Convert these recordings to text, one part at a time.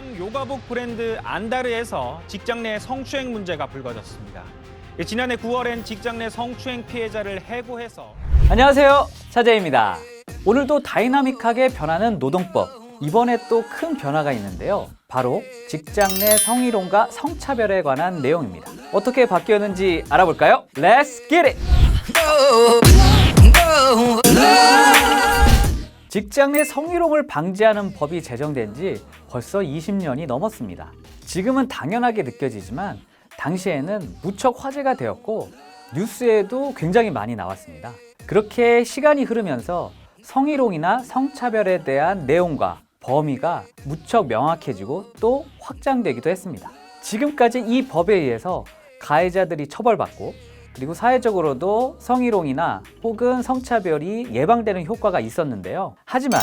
유명 요가복 브랜드 안다르에서 직장 내 성추행 문제가 불거졌습니다. 지난해 9월엔 직장 내 성추행 피해자를 해고해서 안녕하세요, 차재입니다. 오늘도 다이나믹하게 변하는 노동법, 이번에 또 큰 변화가 있는데요. 바로 직장 내 성희롱과 성차별에 관한 내용입니다. 어떻게 바뀌었는지 알아볼까요? Let's get it! 직장 내 성희롱을 방지하는 법이 제정된 지 벌써 20년이 넘었습니다. 지금은 당연하게 느껴지지만 당시에는 무척 화제가 되었고 뉴스에도 굉장히 많이 나왔습니다. 그렇게 시간이 흐르면서 성희롱이나 성차별에 대한 내용과 범위가 무척 명확해지고 또 확장되기도 했습니다. 지금까지 이 법에 의해서 가해자들이 처벌받고 그리고 사회적으로도 성희롱이나 혹은 성차별이 예방되는 효과가 있었는데요. 하지만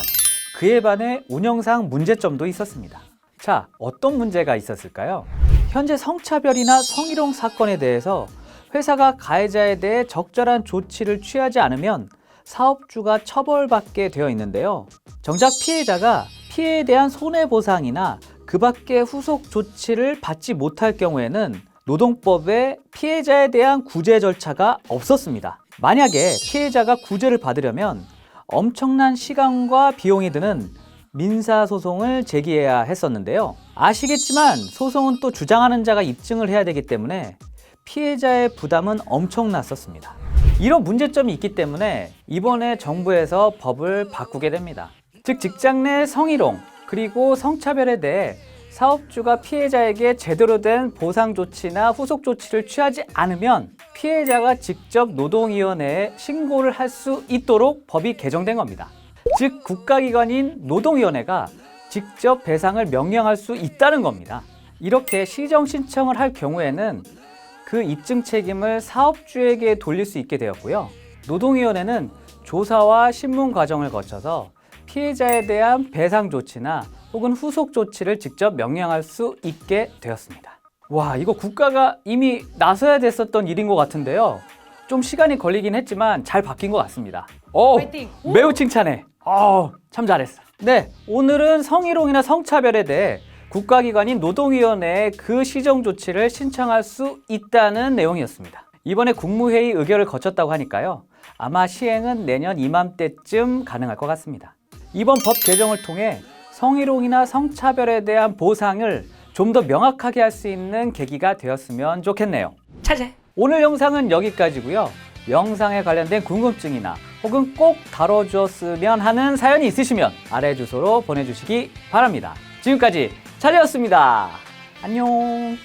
그에 반해 운영상 문제점도 있었습니다. 자, 어떤 문제가 있었을까요? 현재 성차별이나 성희롱 사건에 대해서 회사가 가해자에 대해 적절한 조치를 취하지 않으면 사업주가 처벌받게 되어 있는데요. 정작 피해자가 피해에 대한 손해보상이나 그 밖의 후속 조치를 받지 못할 경우에는 노동법에 피해자에 대한 구제 절차가 없었습니다. 만약에 피해자가 구제를 받으려면 엄청난 시간과 비용이 드는 민사소송을 제기해야 했었는데요. 아시겠지만 소송은 또 주장하는 자가 입증을 해야 되기 때문에 피해자의 부담은 엄청났었습니다. 이런 문제점이 있기 때문에 이번에 정부에서 법을 바꾸게 됩니다. 즉 직장 내 성희롱 그리고 성차별에 대해 사업주가 피해자에게 제대로 된 보상 조치나 후속 조치를 취하지 않으면 피해자가 직접 노동위원회에 신고를 할 수 있도록 법이 개정된 겁니다. 즉 국가기관인 노동위원회가 직접 배상을 명령할 수 있다는 겁니다. 이렇게 시정 신청을 할 경우에는 그 입증 책임을 사업주에게 돌릴 수 있게 되었고요. 노동위원회는 조사와 신문 과정을 거쳐서 피해자에 대한 배상 조치나 혹은 후속 조치를 직접 명령할 수 있게 되었습니다. 와, 이거 국가가 이미 나서야 됐었던 일인 것 같은데요. 좀 시간이 걸리긴 했지만 잘 바뀐 것 같습니다. 화이팅! 매우 칭찬해. 참 잘했어. 네, 오늘은 성희롱이나 성차별에 대해 국가기관인 노동위원회에 그 시정 조치를 신청할 수 있다는 내용이었습니다. 이번에 국무회의 의결을 거쳤다고 하니까요. 아마 시행은 내년 이맘때쯤 가능할 것 같습니다. 이번 법 개정을 통해 성희롱이나 성차별에 대한 보상을 좀 더 명확하게 할 수 있는 계기가 되었으면 좋겠네요. 차재! 오늘 영상은 여기까지고요. 영상에 관련된 궁금증이나 혹은 꼭 다뤄주었으면 하는 사연이 있으시면 아래 주소로 보내주시기 바랍니다. 지금까지 차재였습니다. 안녕.